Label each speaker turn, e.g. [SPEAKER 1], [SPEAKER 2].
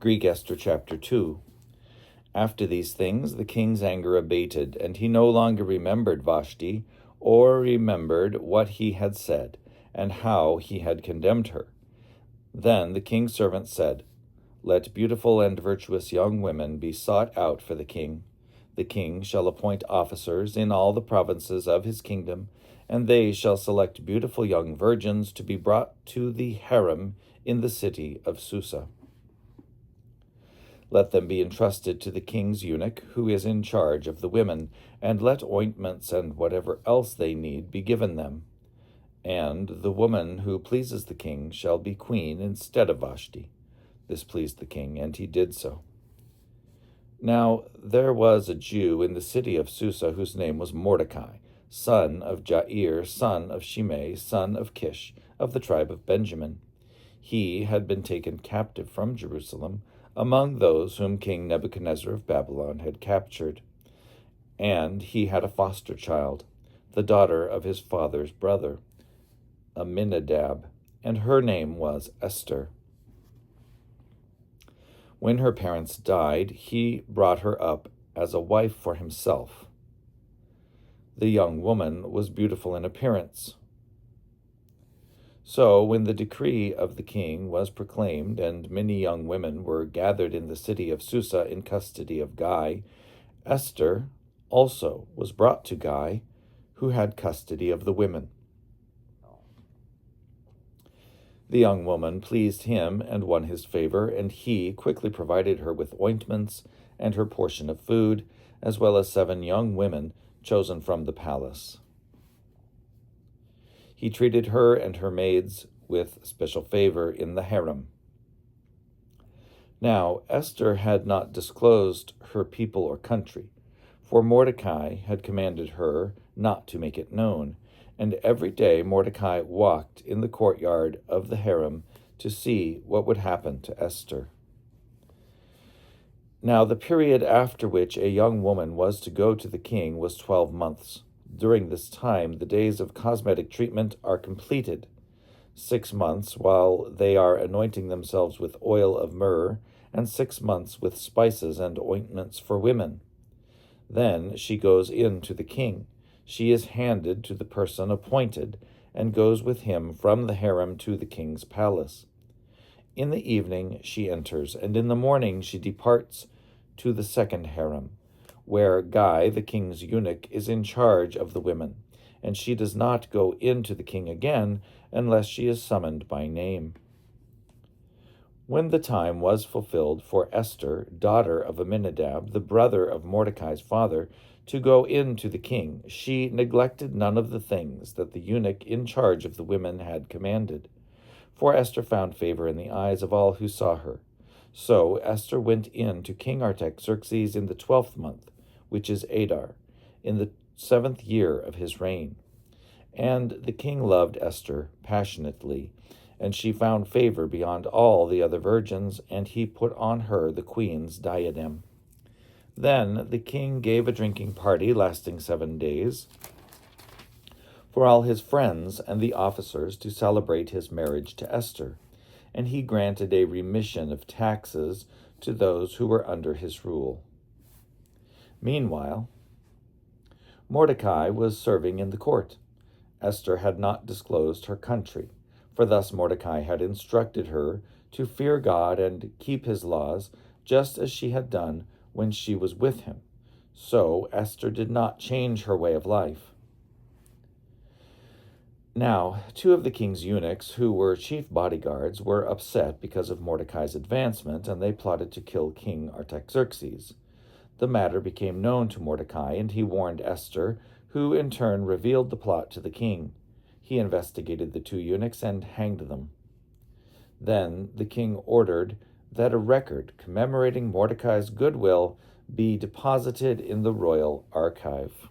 [SPEAKER 1] Greek Esther chapter 2. After these things, the king's anger abated, and he no longer remembered Vashti, or remembered what he had said, and how he had condemned her. Then the king's servant said, "Let beautiful and virtuous young women be sought out for the king. The king shall appoint officers in all the provinces of his kingdom, and they shall select beautiful young virgins to be brought to the harem in the city of Susa. Let them be entrusted to the king's eunuch, who is in charge of the women, and let ointments and whatever else they need be given them. And the woman who pleases the king shall be queen instead of Vashti." This pleased the king, and he did so. Now there was a Jew in the city of Susa whose name was Mordecai, son of Jair, son of Shimei, son of Kish, of the tribe of Benjamin. He had been taken captive from Jerusalem, among those whom King Nebuchadnezzar of Babylon had captured. And he had a foster child, the daughter of his father's brother, Aminadab, and her name was Esther. When her parents died, he brought her up as a wife for himself. The young woman was beautiful in appearance. So when the decree of the king was proclaimed, and many young women were gathered in the city of Susa in custody of Guy, Esther also was brought to Guy, who had custody of the women. The young woman pleased him and won his favor, and he quickly provided her with ointments and her portion of food, as well as 7 young women chosen from the palace. He treated her and her maids with special favor in the harem. Now Esther had not disclosed her people or country, for Mordecai had commanded her not to make it known, and every day Mordecai walked in the courtyard of the harem to see what would happen to Esther. Now the period after which a young woman was to go to the king was 12 months. During this time, the days of cosmetic treatment are completed, 6 months while they are anointing themselves with oil of myrrh, and 6 months with spices and ointments for women. Then she goes in to the king. She is handed to the person appointed, and goes with him from the harem to the king's palace. In the evening she enters, and in the morning she departs to the second harem, where Guy, the king's eunuch, is in charge of the women, and she does not go in to the king again unless she is summoned by name. When the time was fulfilled for Esther, daughter of Aminadab, the brother of Mordecai's father, to go in to the king, she neglected none of the things that the eunuch in charge of the women had commanded. For Esther found favor in the eyes of all who saw her. So Esther went in to King Artaxerxes in the 12th month, which is Adar, in the 7th year of his reign. And the king loved Esther passionately, and she found favor beyond all the other virgins, and he put on her the queen's diadem. Then the king gave a drinking party lasting 7 days for all his friends and the officers to celebrate his marriage to Esther, and he granted a remission of taxes to those who were under his rule. Meanwhile, Mordecai was serving in the court. Esther had not disclosed her country, for thus Mordecai had instructed her to fear God and keep his laws, just as she had done when she was with him. So Esther did not change her way of life. Now, 2 of the king's eunuchs, who were chief bodyguards, were upset because of Mordecai's advancement, and they plotted to kill King Artaxerxes. The matter became known to Mordecai, and he warned Esther, who in turn revealed the plot to the king. He investigated the 2 eunuchs and hanged them. Then the king ordered that a record commemorating Mordecai's goodwill be deposited in the royal archive.